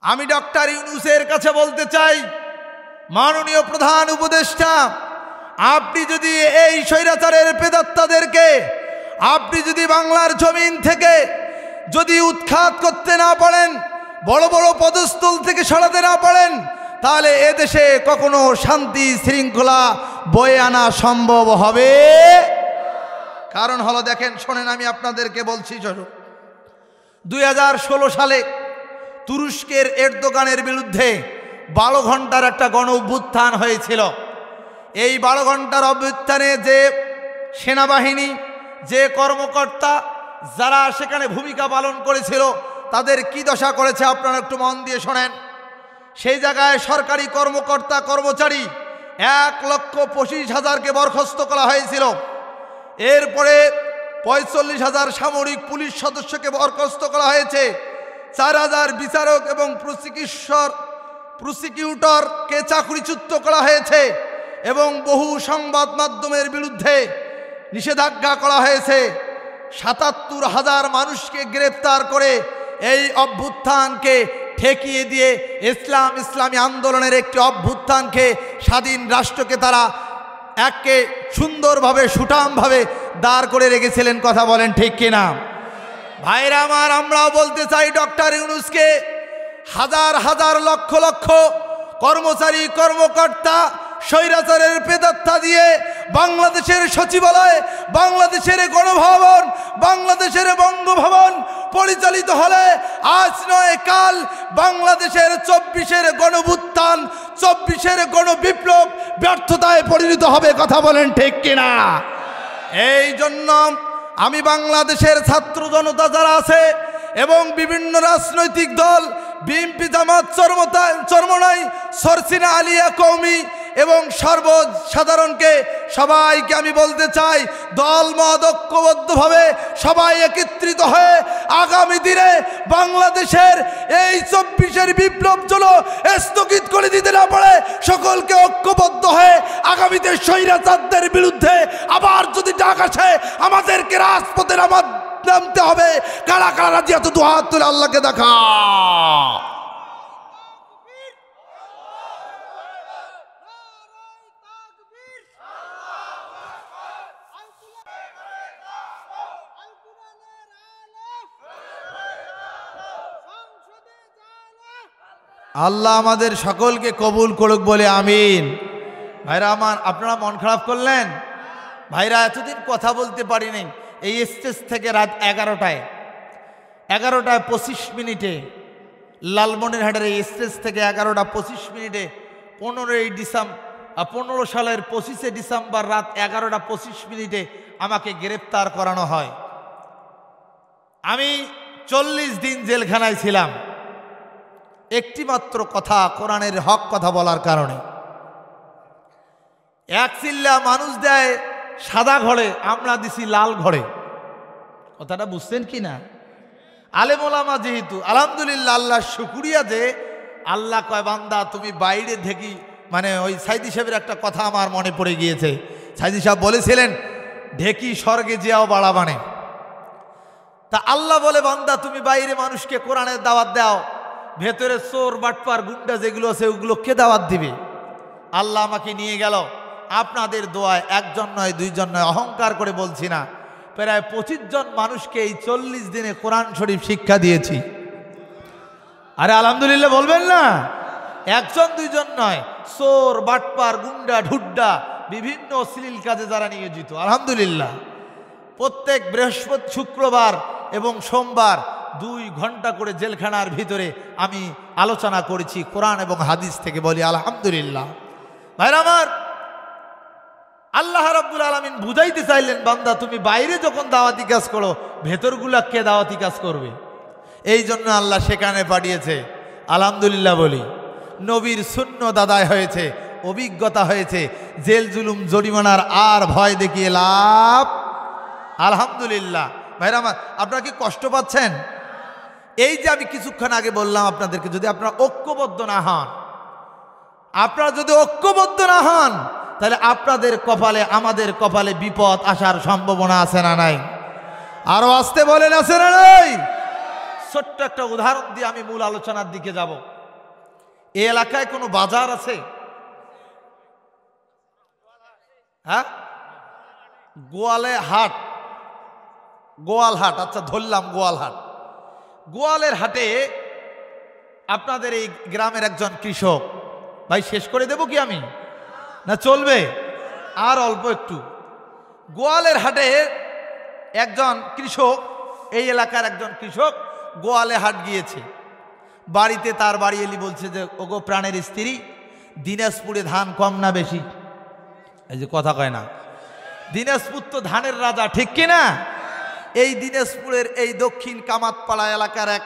আমি ডক্টর ইউনূসের কাছে বলতে চাই, মাননীয় প্রধান উপদেষ্টা, আপনি যদি এই স্বৈরাচারের প্রেতাত্মাদেরকে আপনি যদি বাংলার জমিন থেকে যদি উৎখাত করতে না পারেন, বড় বড় পদস্থল থেকে সরাতে না পারেন, তাহলে এদেশে কখনো শান্তি শৃঙ্খলা বয়ে আনা সম্ভব হবে। কারণ হলো, দেখেন, শোনেন, আমি আপনাদেরকে বলছি, 2016 সালে তুরস্কের এরদোগানের বিরুদ্ধে 12 ঘন্টার একটা গণ অভ্যুত্থান হয়েছিল। এই 12 ঘন্টার অভ্যুত্থানে যে সেনাবাহিনী, যে কর্মকর্তা, যারা সেখানে ভূমিকা পালন করেছিল, তাদের কি দশা করেছে আপনারা একটু মন দিয়ে শোনেন। সেই জায়গায় সরকারি কর্মকর্তা কর্মচারী 1,25,000-কে বরখাস্ত করা হয়েছিল। এরপরে 45,000 সামরিক পুলিশ সদস্যকে বরখাস্ত করা হয়েছে। 4,000 বিচারক এবং প্রসিকিউটরকে চাকরিচ্যুত করা হয়েছে এবং বহু সংবাদ মাধ্যমের বিরুদ্ধে নিষেধাজ্ঞা করা হয়েছে। 77,000 মানুষকে গ্রেফতার করে এই অভ্যুত্থানকে ঠেকিয়ে দিয়ে ইসলামী আন্দোলনের একটি অভ্যুত্থানকে, স্বাধীন রাষ্ট্রকে তারা একে সুন্দরভাবে সুঠামভাবে দাঁড় করে রেখেছিলেন। কথা বলেন ঠিক কিনা? ভাইরা আমার, আমরাও বলতে চাই ডক্টর ইউনূসকে, হাজার হাজার লক্ষ লক্ষ কর্মচারী কর্মকর্তা স্বৈরাচারের প্রেতাত্মা দিয়ে বাংলাদেশের সচিবালয়, বাংলাদেশের গণভবন, বাংলাদেশের বঙ্গভবন পরিচালিত হলে আজ নয় কাল বাংলাদেশের 24-এর গণভুত্থান, 24-এর গণবিপ্লব ব্যর্থতায় পরিণত হবে। কথা বলেন ঠিক কিনা? এই জন্য আমি বাংলাদেশের ছাত্র জনতা যারা আছে এবং বিভিন্ন রাজনৈতিক দল, বিএনপি, জামাত, চরমনাই, সরসিনা আলিয়া কওমি এবং সর্বসাধারণকে, সবাইকে আমি বলতে চাই, দলমত ঐক্যবদ্ধভাবে সবাই একত্রিত হয়ে আগামী দিনে বাংলাদেশের এই 24-এর বিপ্লব চলো স্থগিত করে দিতে না পারে, সকলকে ঐক্যবদ্ধ হয়ে আগামীতে স্বৈরাচারদের বিরুদ্ধে আবার যদি ডাক আসে, আমাদেরকে রাজপথে নামতে হবে। কারা কারা রাজি আছো? দু হাত তুলে আল্লাহকে দেখা। আল্লাহ আমাদের সকলকে কবুল করুক বলে আমিন। ভাইরা আমার, আপনারা মন খারাপ করলেন? ভাইরা, এতদিন কথা বলতে পারিনি। এই স্টেজ থেকে রাত 11টায় 25 মিনিটে, লালমনিরহাটের এই স্টেজ থেকে 11টা 25 মিনিটে 15 সালের 25শে ডিসেম্বর রাত 11টা 25 মিনিটে আমাকে গ্রেপ্তার করানো হয়। আমি 40 দিন জেলখানায় ছিলাম, একটি মাত্র কথা, কোরআনের হক কথা বলার কারণে। এক চিল্লা মানুষ দেয় সাদা ঘরে, আমরা দিছি লাল ঘরে। কথাটা বুঝছেন কি না? আলেম ওলামা যেহেতু, আলহামদুলিল্লাহ, আল্লাহ শুকরিয়া যে আল্লাহ কয়, বান্দা তুমি বাইরে থেকে, মানে ওই সাইদি সাহেবের একটা কথা আমার মনে পড়ে গিয়েছে। সাইদি সাহেব বলেছিলেন, ঢেকি স্বর্গে যেও বাড়া বানে। তা আল্লাহ বলে, বান্দা তুমি বাইরে মানুষকে কোরআনের দাওয়াত দাও, ভেতরে চোর বাটপার গুন্ডা যেগুলো আছে ওগুলোকে দাওয়াত দিবে। আল্লাহ আমাকে নিয়ে গেল। আপনাদের দোয়ায় একজন নয়, দুইজন নয়, অহংকার করে বলছি না, প্রায় 25 জন মানুষকে এই 40 দিনে কোরআন শরীফ শিক্ষা দিয়েছি। আরে আলহামদুলিল্লাহ বলবেন না? একজন দুইজন নয়, চোর বাটপার গুন্ডা ঢুড্ডা বিভিন্ন অশ্লীল কাজে যারা নিয়োজিত, আলহামদুলিল্লাহ, প্রত্যেক বৃহস্পতি, শুক্রবার এবং সোমবার 2 ঘন্টা করে জেলখানার ভিতরে আমি আলোচনা করেছি কোরআন এবং হাদিস থেকে। বলি আলহামদুলিল্লাহ। ভাইরা আমার, আল্লাহ রাব্বুল আলামিন বুঝাইতে চাইলেন, বান্দা তুমি বাইরে যখন দাওয়াতি কাজ করো, ভেতরগুলা কে দাওয়াতি কাজ করবে? এই জন্য আল্লাহ সেখানে পাঠিয়েছে। আলহামদুলিল্লাহ বলি, নবীর সুন্নাত আদায় হয়েছে, অভিজ্ঞতা হয়েছে, জেল জুলুম জরিমানার আর ভয় দেখিয়ে লাভ। আলহামদুলিল্লাহ। ভাইরা আমার, আপনারা কি কষ্ট পাচ্ছেন? এই যে আমি কিছুক্ষণ আগে বললাম আপনাদেরকে, যদি আপনারা ঐক্যবদ্ধ না হন, তাহলে আপনাদের কপালে, আমাদের কপালে বিপদ আসার সম্ভাবনা আছে না নাই? আরো আসতে বলেন, আছে না নাই? ছোট্ট একটা উদাহরণ দিয়ে আমি মূল আলোচনার দিকে যাব। এই এলাকায় কোনো বাজার আছে? হ্যাঁ, গোয়ালে হাট, গোয়াল হাট, আচ্ছা ধরলাম গোয়াল হাট। গোয়ালের হাটে আপনাদের এই গ্রামের একজন কৃষক ভাই, শেষ করে দেব কি আমি, না চলবে আর অল্প একটু? গোয়ালের হাটে একজন কৃষক, এই এলাকার একজন কৃষক গোয়ালে হাট গিয়েছে। বাড়িতে তার বাড়ি এলি বলছে যে ওগো প্রাণের স্ত্রী, দিনাজপুরে ধান কম না বেশি? এই যে কথা কয় না, দিনাজপুর তো ধানের রাজা, ঠিক কিনা? এই দিনাজপুরের এই দক্ষিণ কামাতপাড়া এলাকার এক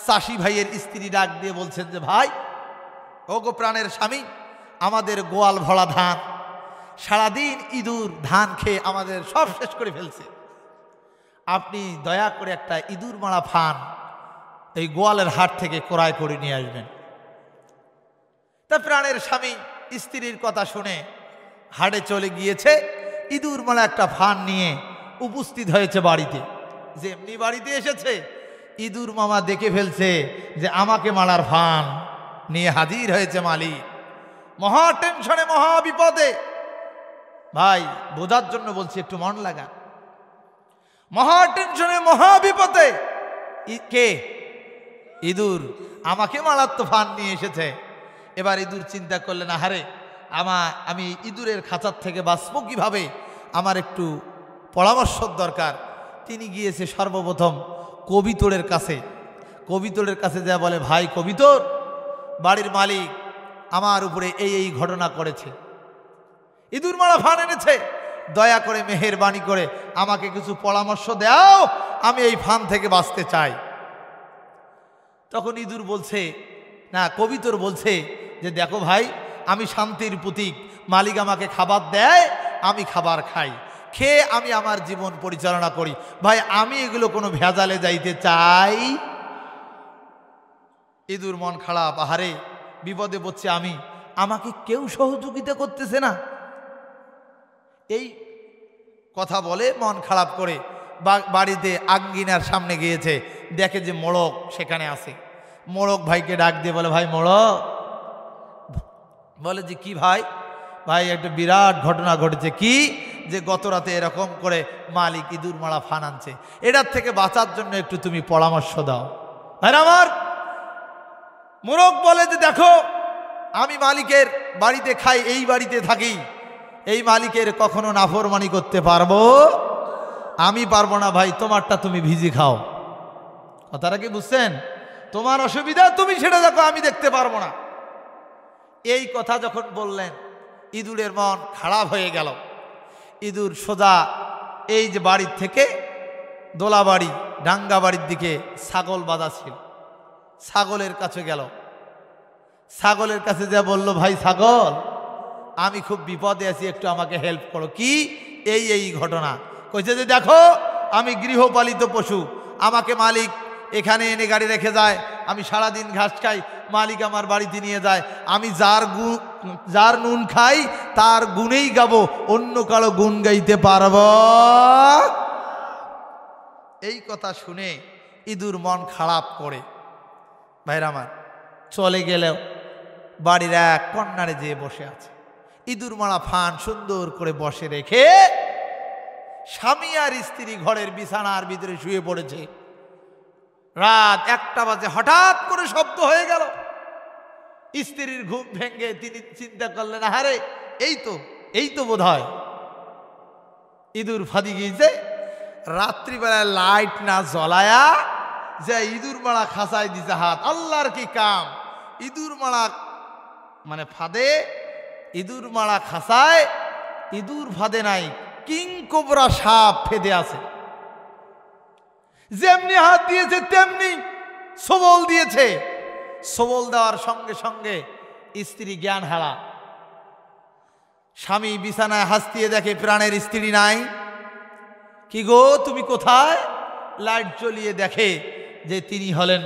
চাষি ভাইয়ের স্ত্রী ডাক দিয়ে বলছেন যে ভাই, ওগো প্রাণের স্বামী, আমাদের গোয়াল ভরা ধান, সারাদিন ইঁদুর ধান খেয়ে আমাদের সব শেষ করে ফেলছে, আপনি দয়া করে একটা ইঁদুর মারা ফান এই গোয়ালের হাট থেকে ক্রয় করে নিয়ে আসবেন। তা প্রাণের স্বামী স্ত্রীর কথা শুনে হাটে চলে গিয়েছে, ইঁদুর মারা একটা ফান নিয়ে উপস্থিত হয়েছে বাড়িতে। যেমনি বাড়িতে এসেছে, ইঁদুর মামা দেখে ফেলছে যে আমাকে মারার ফান নিয়ে হাজির হয়েছে মালিক। মহা টেনশনে, মহা বিপদে। ভাই বোঝার জন্য বলছি, একটু মন লাগা। মহা টেনশনে, মহা বিপদে। কে? ইঁদুর। আমাকে মারার তো ফান নিয়ে এসেছে। এবার ইঁদুর চিন্তা করলেন, আহারে আমি ইঁদুরের খাঁচার থেকে বাঁচবো কিভাবে, আমার একটু পরামর্শর দরকার। তিনি গিয়েছে সর্বপ্রথম কবিতরের কাছে। কবিতরের কাছে যা বলে, ভাই কবিতর, বাড়ির মালিক আমার উপরে এই ঘটনা করেছে, ইঁদুর মারা ফান এনেছে, দয়া করে মেহেরবানি করে আমাকে কিছু পরামর্শ দাও, আমি এই ফান থেকে বাঁচতে চাই। তখন ইঁদুর বলছে, না কবিতর বলছে যে দেখো ভাই, আমি শান্তির প্রতীক, মালিক আমাকে খাবার দেয়, আমি খাবার খাই, খেয়ে আমি আমার জীবন পরিচালনা করি, ভাই আমি এগুলো কোনো ভেজালে যাইতে চাই। ইঁদুর মন খারাপ, আহারে বিপদে পড়ছে আমি, আমাকে কেউ সহযোগিতা করতেছে না। এই কথা বলে মন খারাপ করে বাড়িতে আঙ্গিনার সামনে গিয়েছে, দেখে যে মোড়ক সেখানে আছে। মোড়ক ভাইকে ডাক দিয়ে বলে, ভাই মোড়ক, বলে যে কি ভাই? ভাই একটা বিরাট ঘটনা ঘটেছে। কি? যে গত রাতে এরকম করে মালিক ইঁদুর মারা ফান আনছে, এটার থেকে বাঁচার জন্য একটু তুমি পরামর্শ দাও। ভাই আমার মোড়ক বলে যে দেখো, আমি মালিকের বাড়িতে খাই, এই বাড়িতে থাকি, এই মালিকের কখনো নাফরমানি করতে পারবো? আমি পারবো না ভাই, তোমারটা তুমি ভিজি খাও। কথাটা কি বুঝছেন? তোমার অসুবিধা তুমি সেটা দেখো, আমি দেখতে পারবো না। এই কথা যখন বললেন, ইঁদুরের মন খারাপ হয়ে গেল। ইঁদুর সোজা এই যে বাড়ির থেকে দোলাবাড়ি, ডাঙ্গা বাড়ির দিকে ছাগল বাঁধা ছিল, ছাগলের কাছে গেল। ছাগলের কাছে যা বলল, ভাই ছাগল, আমি খুব বিপদে আছি, একটু আমাকে হেল্প করো। কি? এই ঘটনা। কইছে যে দেখো, আমি গৃহপালিত পশু, আমাকে মালিক এখানে এনে গাড়ি রেখে যায়, আমি সারাদিন ঘাস খাই, মালিক আমার বাড়িতে নিয়ে যায়, আমি যার নুন খাই তার গুণেই গাবো, অন্য কারো গুণ গাইতে পারব? এই কথা শুনে ইঁদুর মন খারাপ করে ভাইরা আমার চলে গেলেও বাড়ির এক কর্নারে যেয়ে বসে আছে। ইঁদুর মারা ফান সুন্দর করে বসে রেখে স্বামী আর স্ত্রী ঘরের বিছানার ভিতরে শুয়ে পড়েছে। রাত 1টা বাজে হঠাৎ করে শব্দ হয়ে গেল। স্ত্রীর ঘুম ভেঙে তিনি চিন্তা করলেন, আরে এই তো বোধ হয় ইঁদুর ফাঁদি গিয়েছে। রাত্রিবেলায় লাইট না জ্বলায়া যে ইঁদুর মারা খাঁচায় দিছে হাত। আল্লাহর কি কাম! ইঁদুর মারা মানে ফাঁদে, ইঁদুর মারা খাঁচায়, ইঁদুর ফাঁদে নাই, কিং কোবরা সাপ ফেদে আছে। যেমনি হাত দিয়েছে তেমনি সবল দিয়েছে। সবল দেওয়ার সঙ্গে সঙ্গে স্ত্রী জ্ঞান হারা। স্বামী বিছানায় হাসতিয়ে দেখে প্রাণের স্ত্রী নাই। কি গো, তুমি কোথায়? লাইট জ্বলিয়ে দেখে যে তিনি হলেন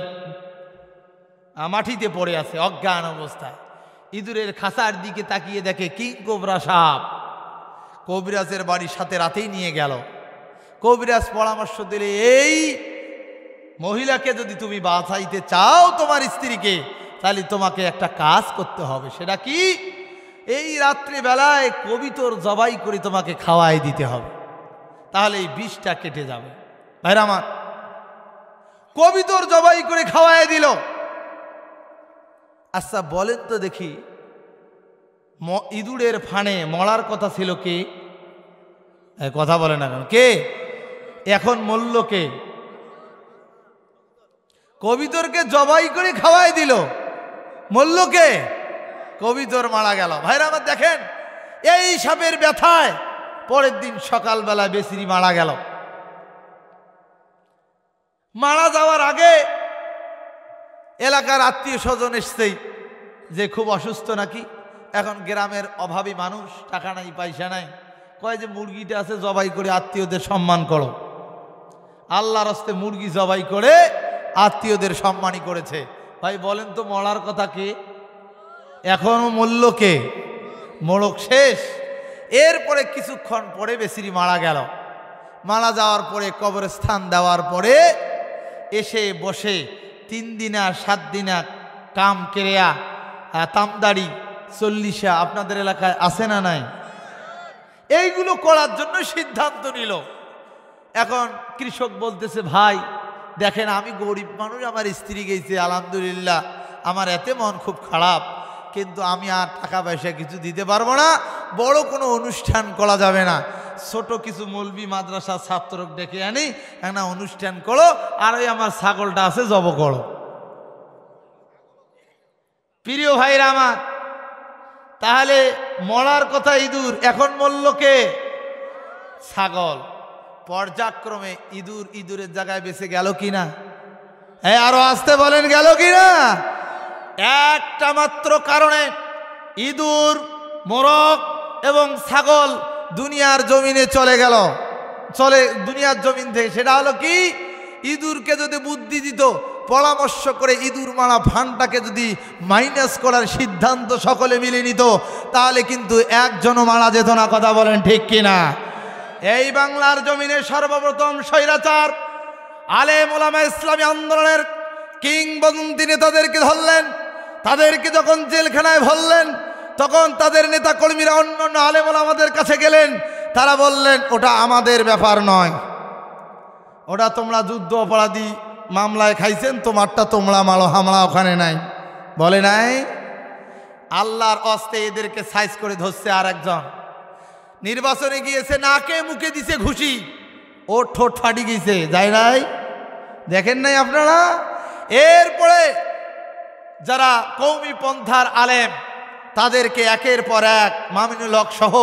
মাটিতে পড়ে আছে অজ্ঞান অবস্থায়। ইঁদুরের খাঁচার দিকে তাকিয়ে দেখে কিং কোবরা সাপ। কবিরাজের বাড়ির সাথে রাতেই নিয়ে গেল। কবিরাজ পরামর্শ দিলে, এই মহিলাকে যদি তুমি বাঁচাইতে চাও তোমার স্ত্রীকে, তাহলে তোমাকে একটা কাজ করতে হবে। সেটা কি? এই রাত্রিবেলায় কবিতর জবাই করে তোমাকে খাওয়াই দিতে হবে, তাহলে এই বিষটা কেটে যাবে। ভাইরা আমার, কবিতর জবাই করে খাওয়াই দিল। আচ্ছা বলেন তো দেখি, ইঁদুরের ফানে মরার কথা ছিল কে? কথা বলে না কেন? কে? এখন মূল্য কে? কবিতরকে জবাই করে খাওয়াই দিল, মূল্য কে? কবিতর মারা গেল। ভাইরা আমার দেখেন, এই সাপের ব্যথায় পরের দিন সকালবেলা বেসিরি মারা গেল। মারা যাওয়ার আগে এলাকার আত্মীয় স্বজন এসছেই যে খুব অসুস্থ নাকি। এখন গ্রামের অভাবী মানুষ, টাকা নাই পয়সা নাই, কয় যে মুরগিটা আছে জবাই করে আত্মীয়দের সম্মান করো। আল্লাহর হস্তে মুরগি জবাই করে আত্মীয়দের সম্মানই করেছে। ভাই বলেন তো মরার কথা কে? এখনো মূল্য কে? মোড়ক শেষ। এরপরে কিছুক্ষণ পরে বেসিরি মারা গেল। মারা যাওয়ার পরে কবরস্থান দেওয়ার পরে এসে বসে 3 দিনা 7 দিনা কাম কেরিয়া তামদাড়ি 40 আপনাদের এলাকায় আছে না নাই? এইগুলো করার জন্য সিদ্ধান্ত নিল। এখন কৃষক বলতেছে, ভাই দেখেন আমি গরিব মানুষ, আমার স্ত্রী গেছে আলহামদুলিল্লাহ, আমার এতে মন খুব খারাপ, কিন্তু আমি আর টাকা পয়সা কিছু দিতে পারবো না, বড় কোনো অনুষ্ঠান করা যাবে না, ছোট কিছু মৌলবি মাদ্রাসা ছাত্রক ডেকে আনি একটা অনুষ্ঠান করো, আর ওই আমার ছাগলটা আছে জব করো। প্রিয় ভাইরা আমার, তাহলে মরার কথা ইঁদুর, এখন মরল কে? ছাগল। পর্যায়ক্রমে ইঁদুরের জায়গায় বেঁচে গেল কিনা? হ্যাঁ, আরো আসতে বলেন, গেল কিনা? একটা মাত্র কারণে ইঁদুর, মোরগ এবং ছাগল দুনিয়ার জমিনে চলে গেল, দুনিয়ার জমিন থেকে। সেটা হলো কি? ইঁদুরকে যদি বুদ্ধি দিত, পরামর্শ করে ইঁদুর মারা ফান্ডটাকে যদি মাইনাস করার সিদ্ধান্ত সকলে মিলে নিত, তাহলে কিন্তু একজনও মারা যেত না। কথা বলেন ঠিক কিনা? এই বাংলার জমিনে সর্বপ্রথম স্বৈরাচার আলেম ওলামা ইসলামী আন্দোলনের কিংবদন্তি নেতাদেরকে ধরলেন। তাদেরকে যখন জেলখানায় ভরলেন, তখন তাদের নেতা কর্মীরা অন্যান্য আলেম ওলামাদের কাছে গেলেন। তারা বললেন, ওটা আমাদের ব্যাপার নয়, ওটা তোমরা যুদ্ধ অপরাধী মামলায় খাইছেন, তোমারটা তোমরা মারো, আমরা ওখানে নাই। বলে নাই? আল্লাহর অস্তে এদেরকে সাইজ করে ধরছে। আর একজন নির্বাচনে গিয়েছে, নাকে মুখে দিছে ঘুষি, ও ঠোঁট ফাটি গিয়েছে, যায় নাই? দেখেন নাই আপনারা? এরপরে যারা কওমি পন্থার আলেম, তাদেরকে একের পর এক মামিনুল হক সহ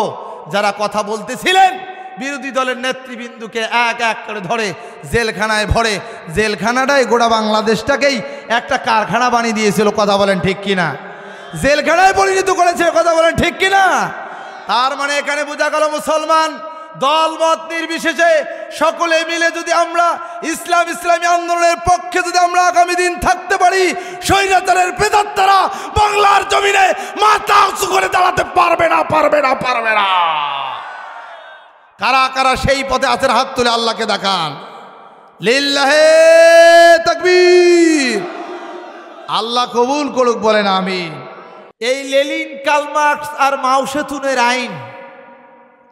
যারা কথা বলতেছিলেন, বিরোধী দলের নেতৃবৃন্দকে এক এক করে ধরে জেলখানায় ভরে, জেলখানাটাই গোটা বাংলাদেশটাকেই একটা কারখানা বানিয়ে দিয়েছিল। কথা বলেন ঠিক কিনা? জেলখানায় পরিণত করেছে। কথা বলেন ঠিক কিনা? তার মানে এখানে বোঝা গেল, মুসলমান দলমত নির্বিশেষে সকলে মিলে যদি আমরা ইসলামী আন্দোলনের পক্ষে যদি আমরা আগামী দিন থাকতে পারি, স্বৈরাচারের প্রেতাত্মারা বাংলার জমিনে মাথা উঁচু করে দাঁড়াতে পারবে না, পারবে না, পারবে না। কারা কারা সেই পথে আছেন হাত তুলে আল্লাহকে দেখান। লিল্লাহে তাকবীর। আল্লাহ কবুল করুক, বলেন আমিন। এই লেনিন, কার্ল মার্কস আর মাও সেতুনের আইন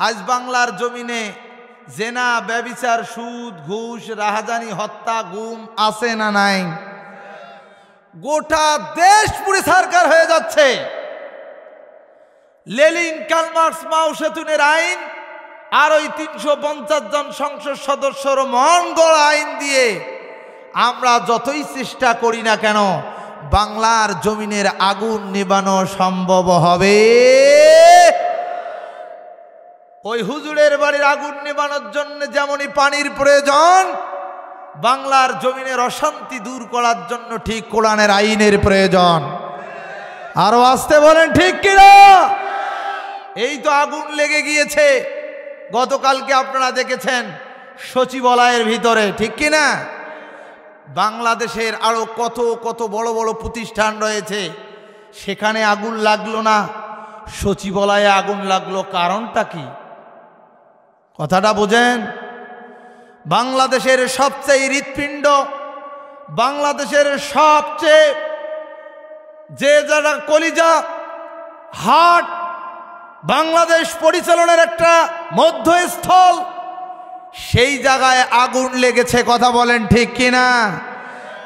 আজ বাংলার জমিনে জেনা, ব্যভিচার, সুদ, ঘুষ, রাহাজানি, হত্যা, গুম আছে না নাই? গোটা দেশ পুরো সরকার হয়ে যাচ্ছে। লেনিন, কার্ল মার্কস, মাও সেতুনের আইন আর ওই 350 জন সংসদ সদস্যর মন গড়া আইন দিয়ে আমরা যতই চেষ্টা করি না কেন, বাংলার জমিনের আগুন নেবানো সম্ভব হবে? ওই হুজুরের বাড়ির আগুন নেবানোর জন্য যেমনই পানির প্রয়োজন, বাংলার জমিনের অশান্তি দূর করার জন্য ঠিক কোরআনের আইনের প্রয়োজন। আরো আসতে বলেন ঠিক কিনা? এই তো আগুন লেগে গিয়েছে। গতকালকে আপনারা দেখেছেন সচিবালয়ের ভিতরে, ঠিক কিনা? বাংলাদেশের আরো কত কত বড় বড় প্রতিষ্ঠান রয়েছে, সেখানে আগুন লাগলো না, সচিবালয়ে আগুন লাগলো। কারণটা কি? কথাটা বোঝেন। বাংলাদেশের সবচেয়ে হৃৎপিণ্ড বাংলাদেশের সবচেয়ে যে যারা কলিজা হাট, বাংলাদেশ পরিচালনার একটা মধ্যস্থল, সেই জায়গায় আগুন লেগেছে। কথা বলেন ঠিক কিনা?